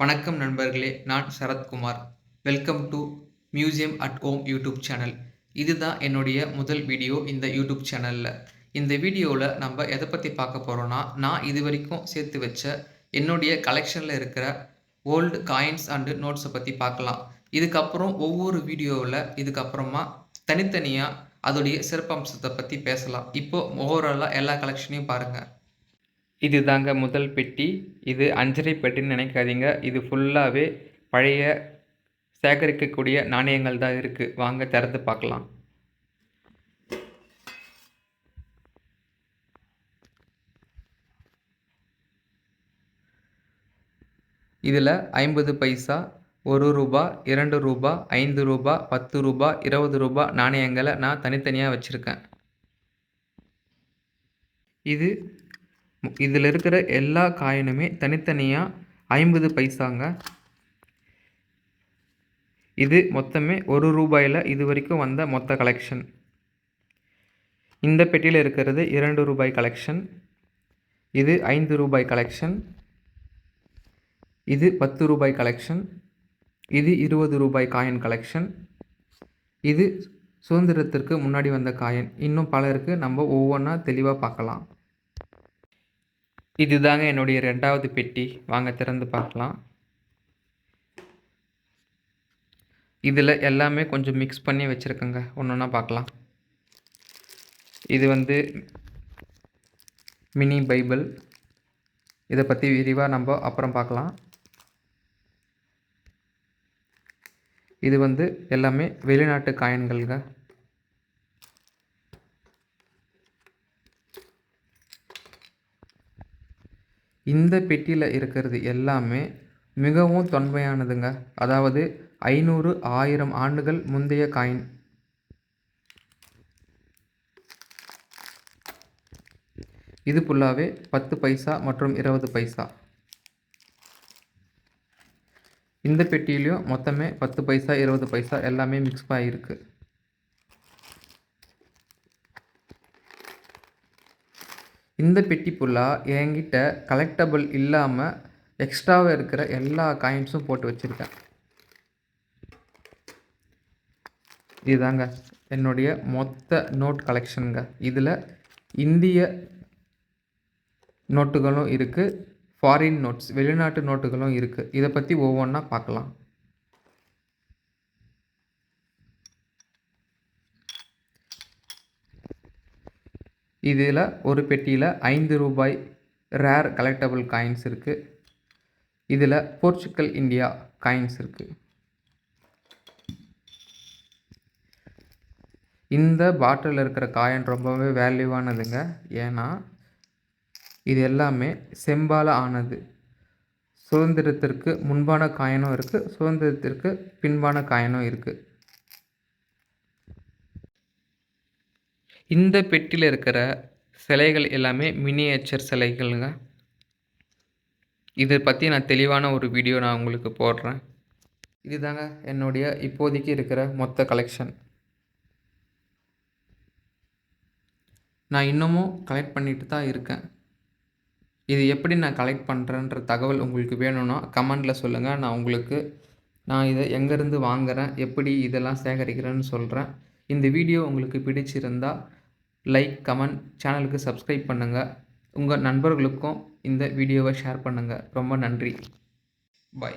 வணக்கம் நண்பர்களே, நான் Sarathkumar. Welcome to museum at home YouTube channel. இதுதான் என்னுடைய முதல் வீடியோ இந்த யூடியூப் சேனலில். இந்த வீடியோவில் நம்ம எதை பற்றி பார்க்க போகிறோன்னா, நான் இது வரைக்கும் சேர்த்து வச்ச என்னுடைய கலெக்ஷனில் இருக்கிற ஓல்டு காயின்ஸ் அண்டு நோட்ஸை பற்றி பார்க்கலாம். இதுக்கப்புறம் ஒவ்வொரு வீடியோவில் இதுக்கப்புறமா தனித்தனியாக அதோடைய சிறப்பம்சத்தை பற்றி பேசலாம். இப்போது ஓவராலாக எல்லா கலெக்ஷனையும் பாருங்கள். இது தாங்க முதல் பெட்டி. இது அஞ்சரை பெட்டின்னு நினைக்காதீங்க. இது ஃபுல்லாகவே பழைய சேகரிக்கக்கூடிய நாணயங்கள் தான் இருக்குது. வாங்க திறந்து பார்க்கலாம். இதில் 50 பைசா, ₹1, ₹2, ₹5, ₹10, ₹20 நாணயங்களை நான் தனித்தனியாக வச்சுருக்கேன். இதில் இருக்கிற எல்லா காயினுமே தனித்தனியாக 50 பைசாங்க. இது மொத்தமே ₹1 இது வரைக்கும் வந்த மொத்த கலெக்ஷன். இந்த பெட்டியில் இருக்கிறது ₹2 கலெக்ஷன். இது ₹5 கலெக்ஷன். இது ₹10 கலெக்ஷன். இது ₹20 காயின் கலெக்ஷன். இது சுதந்திரத்திற்கு முன்னாடி வந்த காயின். இன்னும் பல இருக்குது. நம்ம ஒவ்வொன்றா தெளிவாக பார்க்கலாம். இது தாங்க என்னுடைய 2வது பெட்டி. வாங்க திறந்து பார்க்கலாம். இதில் எல்லாமே கொஞ்சம் மிக்ஸ் பண்ணி வச்சுருக்கேங்க. ஒன்று ஒன்றா பார்க்கலாம். இது மினி பைபிள். இதை பற்றி விரிவாக நம்ம அப்புறம் பார்க்கலாம். இது எல்லாமே வெளிநாட்டு காயின்கள்ங்க. இந்த பெட்டியில் இருக்கிறது எல்லாமே மிகவும் தொன்மையானதுங்க. அதாவது 500, 1000 ஆண்டுகள் முந்தைய காயின். இது ஃபுல்லாகவே 10 பைசா மற்றும் 20 பைசா. இந்த பெட்டியிலையும் மொத்தமே 10 பைசா, 20 பைசா எல்லாமே மிக்ஸ் ஆகிருக்கு. இந்த பெட்டி ஃபுல்லாக என்கிட்ட கலெக்டபிள் இல்லாமல் எக்ஸ்ட்ராவாக இருக்கிற எல்லா காயின்ஸும் போட்டு வச்சுருக்கேன். இதுதாங்க என்னுடைய மொத்த நோட் கலெக்ஷனுங்க. இதில் இந்திய நோட்டுகளும் இருக்குது, ஃபாரின் நோட்ஸ் வெளிநாட்டு நோட்டுகளும் இருக்குது. இதை பற்றி ஒவ்வொன்றா பார்க்கலாம். இதில் ஒரு பெட்டியில் ₹5 ரேர் கலெக்டபிள் காயின்ஸ் இருக்குது. இதில் போர்ச்சுகல் இந்தியா காயின்ஸ் இருக்குது. இந்த பாட்டிலில் இருக்கிற காயின் ரொம்பவே வேல்யூவானதுங்க. ஏன்னா இது எல்லாமே செம்பால் ஆனது. சுதந்திரத்திற்கு முன்பான காயினும் இருக்குது, சுதந்திரத்திற்கு பின்பான காயினும் இருக்குது. இந்த பெட்டியில் இருக்கிற சிலைகள் எல்லாமே மினியேச்சர் சிலைகளுங்க. இதை பற்றி நான் தெளிவான ஒரு வீடியோ நான் உங்களுக்கு போடுறேன். இதுதாங்க என்னுடைய இப்போதைக்கு இருக்கிற மொத்த கலெக்ஷன். நான் இன்னமும் கலெக்ட் பண்ணிட்டு தான் இருக்கேன். இது எப்படி நான் கலெக்ட் பண்ணுறேன்ற தகவல் உங்களுக்கு வேணும்னா கமெண்டில் சொல்லுங்கள். நான் இதை எங்கேருந்து வாங்குகிறேன், எப்படி இதெல்லாம் சேகரிக்கிறேன்னு சொல்கிறேன். இந்த வீடியோ உங்களுக்கு பிடிச்சிருந்தா லைக், கமெண்ட், சேனலுக்கு சப்ஸ்கிரைப் பண்ணுங்கள். உங்கள் நண்பர்களுக்கும் இந்த வீடியோவை ஷேர் பண்ணுங்கள். ரொம்ப நன்றி. பாய்.